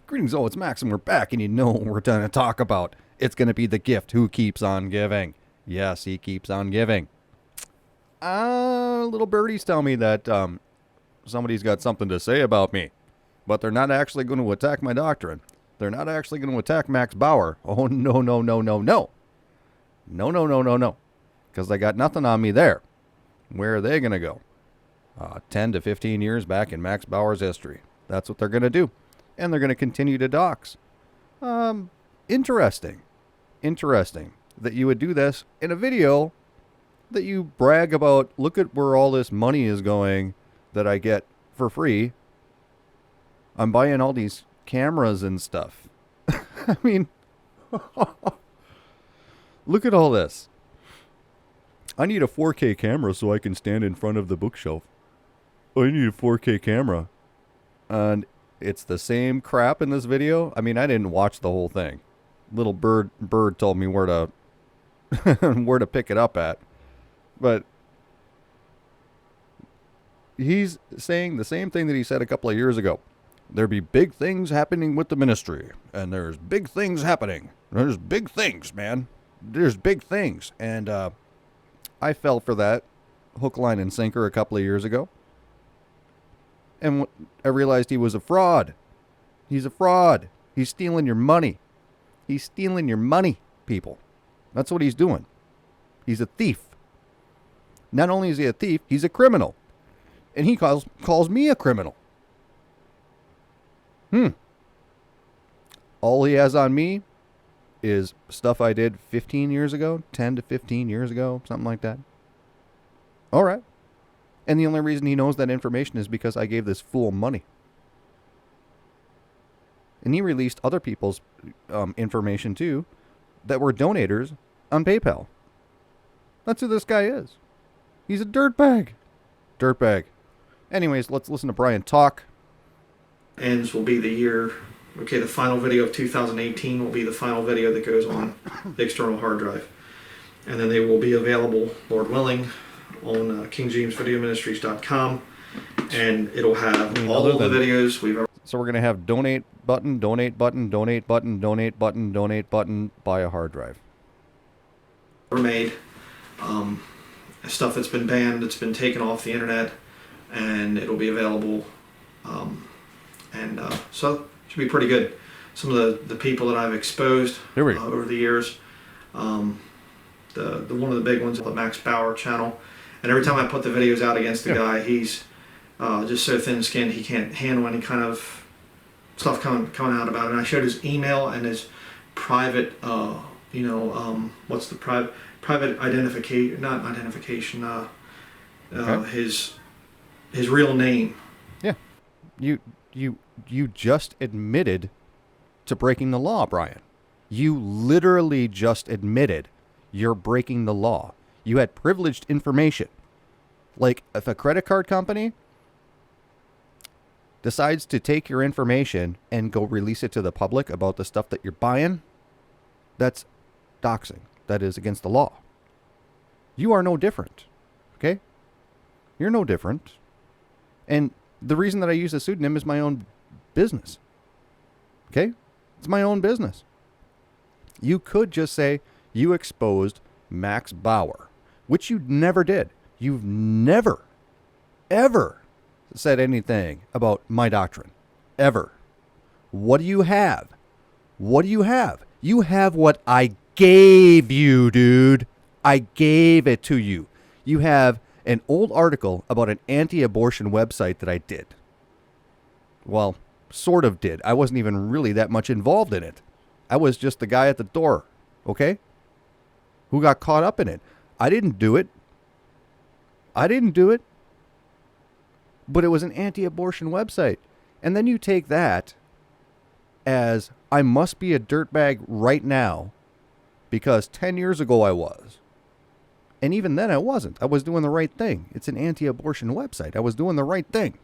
Greetings, it's Max, and we're back, and you know what we're going to talk about. It's going to be the gift who keeps on giving. Yes, he keeps on giving. Little birdies tell me that somebody's got something to say about me, but they're not actually going to attack my doctrine. They're not actually going to attack Max Bauer. Oh, no, no, no, no, no. No, no, no, no, no. Because they got nothing on me there. Where are they going to go? 10 to 15 years back in Max Bauer's history. That's what they're going to do. And they're going to continue to dox. Interesting that you would do this in a video that you brag about. Look at where all this money is going that I get for free. I'm buying all these cameras and stuff. I mean, look at all this. I need a 4K camera so I can stand in front of the bookshelf. I need a 4K camera. And it's the same crap in this video. I mean, I didn't watch the whole thing. Little bird told me where to where to pick it up at. But he's saying the same thing that he said a couple of years ago. There be big things happening with the ministry. And there's big things happening. There's big things, man. There's big things. And I fell for that hook, line, and sinker a couple of years ago. And I realized he was a fraud. He's a fraud. He's stealing your money. He's stealing your money, people. That's what he's doing. He's a thief. Not only is he a thief, he's a criminal. And he calls me a criminal. All he has on me is stuff I did 15 years ago, 10 to 15 years ago, something like that. All right. And the only reason he knows that information is because I gave this fool money. And he released other people's information too that were donators on PayPal. That's who this guy is. He's a dirtbag. Dirtbag. Anyways, let's listen to Brian talk. Ends will be the year. Okay, the final video of 2018 will be the final video that goes on the external hard drive. And then they will be available, Lord willing, on KingJamesVideoMinistries.com, and it'll have all of the videos we've ever. So we're going to have donate button, donate button, donate button, donate button, donate button, buy a hard drive. Made stuff that's been banned, that's been taken off the internet, and it'll be available. So it should be pretty good. Some of the people that I've exposed over the years. One of the big ones, the Max Bauer channel. And every time I put the videos out against the guy, he's just so thin-skinned he can't handle any kind of stuff coming out about it. And I showed his email and his private, what's the private identification? Not identification. His real name. Yeah, you just admitted to breaking the law, Brian. You literally just admitted you're breaking the law. You had privileged information. Like, if a credit card company decides to take your information and go release it to the public about the stuff that you're buying, that's doxing. That is against the law. You are no different. Okay? You're no different. And the reason that I use a pseudonym is my own business. Okay? It's my own business. You could just say you exposed Max Bauer, which you never did. You've never, ever said anything about my doctrine. Ever. What do you have? What do you have? You have what I gave you, dude. I gave it to you. You have an old article about an anti-abortion website that I did. Well, sort of did. I wasn't even really that much involved in it. I was just the guy at the door, okay? Who got caught up in it. I didn't do it. But it was an anti-abortion website. And then you take that as I must be a dirtbag right now because 10 years ago I was. And even then I wasn't. I was doing the right thing. It's an anti-abortion website. I was doing the right thing.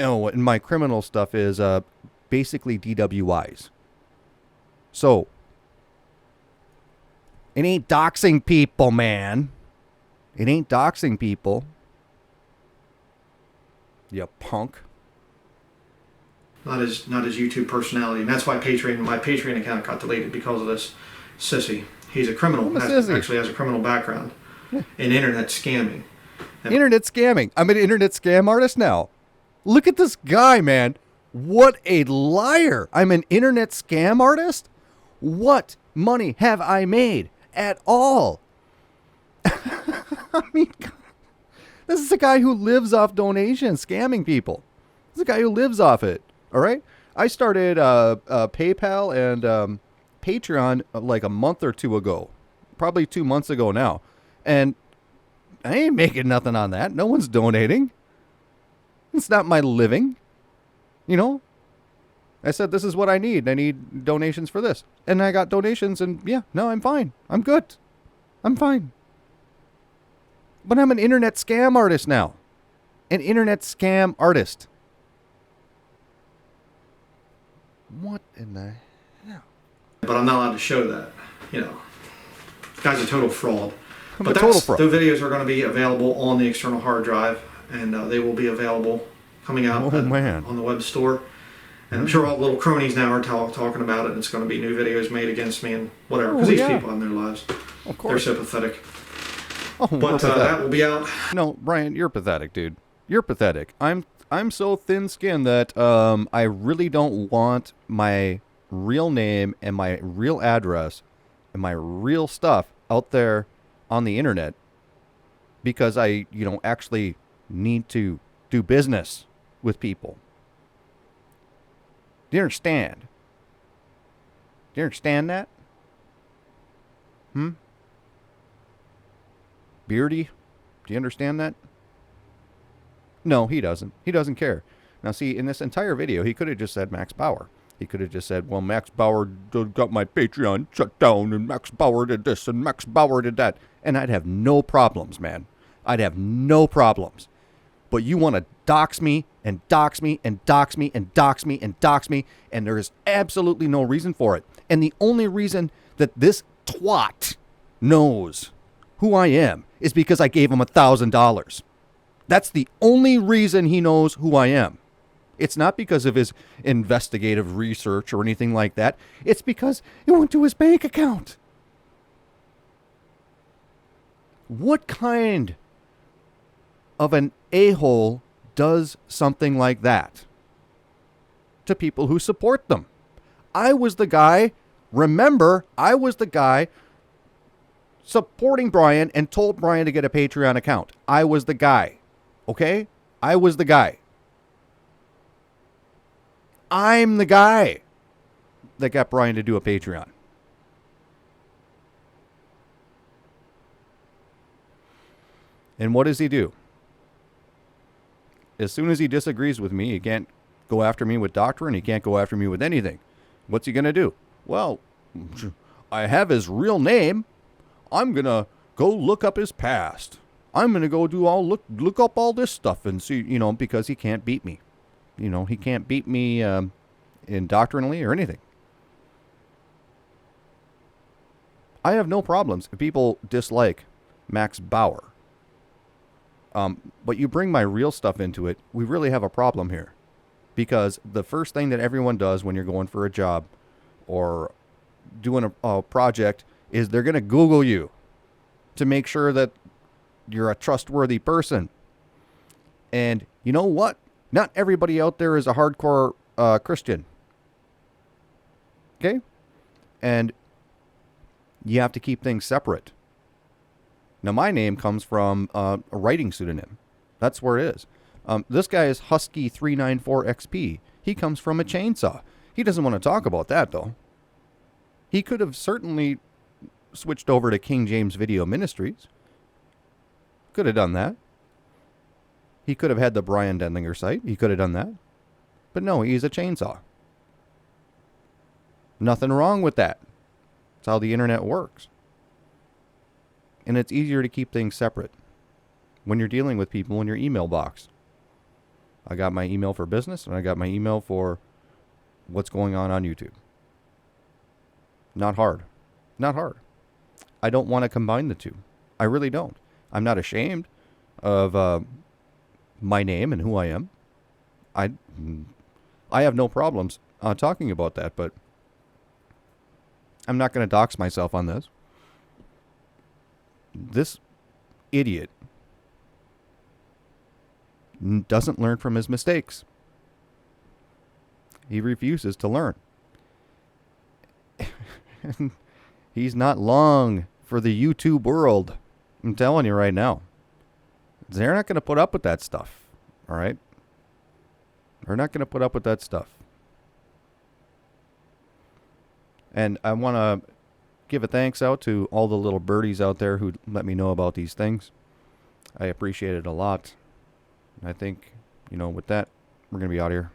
Oh, and my criminal stuff is basically DWIs. So, it ain't doxing people, man. It ain't doxing people. You punk. Not his YouTube personality, and that's why my Patreon account got deleted because of this sissy. He's a criminal. Actually has a criminal background in internet scamming. Internet scamming. I'm an internet scam artist now. Look at this guy, man. What a liar. I'm an internet scam artist? What money have I made at all? I mean, this is a guy who lives off donations, scamming people. This is a guy who lives off it. All right? I started PayPal and Patreon like a month or two ago. Probably 2 months ago now. And I ain't making nothing on that. No one's donating. It's not my living. You know? I said, this is what I need. I need donations for this. And I got donations, and yeah, no, I'm fine. I'm good. I'm fine. But I'm an internet scam artist now. An internet scam artist. What in the hell? But I'm not allowed to show that. You know, the guy's a total fraud. But total fraud. The videos are going to be available on the external hard drive, and they will be available coming out on the web store. And I'm sure all the little cronies now are talking about it, and it's going to be new videos made against me and whatever, because these people have their lives. Of course. They're so pathetic. Oh, but that will be out. No, Brian, you're pathetic, dude. You're pathetic. I'm so thin-skinned that I really don't want my real name and my real address and my real stuff out there on the internet because I, actually need to do business with people. Do you understand? Do you understand that? Beardy? Do you understand that? No, he doesn't. He doesn't care. Now, see, in this entire video, he could have just said Max Bauer. He could have just said, well, Max Bauer got my Patreon shut down, and Max Bauer did this, and Max Bauer did that. And I'd have no problems, man. I'd have no problems. But you want to dox me, and dox me, and dox me, and dox me, and dox me, and there is absolutely no reason for it. And the only reason that this twat knows who I am is because I gave him $1,000. That's the only reason he knows who I am. It's not because of his investigative research or anything like that. It's because it went to his bank account. What kind of an a-hole does something like that to people who support them? I was the guy, remember, I was the guy supporting Brian and told Brian to get a Patreon account. I was the guy. Okay? I was the guy. I'm the guy that got Brian to do a Patreon. And what does he do? As soon as he disagrees with me, he can't go after me with doctrine. He can't go after me with anything. What's he going to do? Well, I have his real name. I'm going to go look up his past. I'm going to go look up all this stuff and see, because he can't beat me. He can't beat me in doctrinally or anything. I have no problems if people dislike Max Bauer. But you bring my real stuff into it, we really have a problem here. Because the first thing that everyone does when you're going for a job or doing a project is they're going to Google you to make sure that you're a trustworthy person. And you know what? Not everybody out there is a hardcore Christian. Okay? And you have to keep things separate. Now, my name comes from a writing pseudonym. That's where it is. This guy is Husky394XP. He comes from a chainsaw. He doesn't want to talk about that, though. He could have certainly switched over to King James Video Ministries. Could have done that. He could have had the Brian Denlinger site. He could have done that. But no, he's a chainsaw. Nothing wrong with that. That's how the internet works. And it's easier to keep things separate when you're dealing with people in your email box. I got my email for business, and I got my email for what's going on YouTube. Not hard. Not hard. I don't want to combine the two. I really don't. I'm not ashamed of my name and who I am. I have no problems talking about that, but I'm not going to dox myself on this. This idiot doesn't learn from his mistakes. He refuses to learn. He's not long for the YouTube world. I'm telling you right now. They're not going to put up with that stuff. All right? They're not going to put up with that stuff. And I want to give a thanks out to all the little birdies out there who let me know about these things. I appreciate it a lot. I think, with that, we're going to be out of here.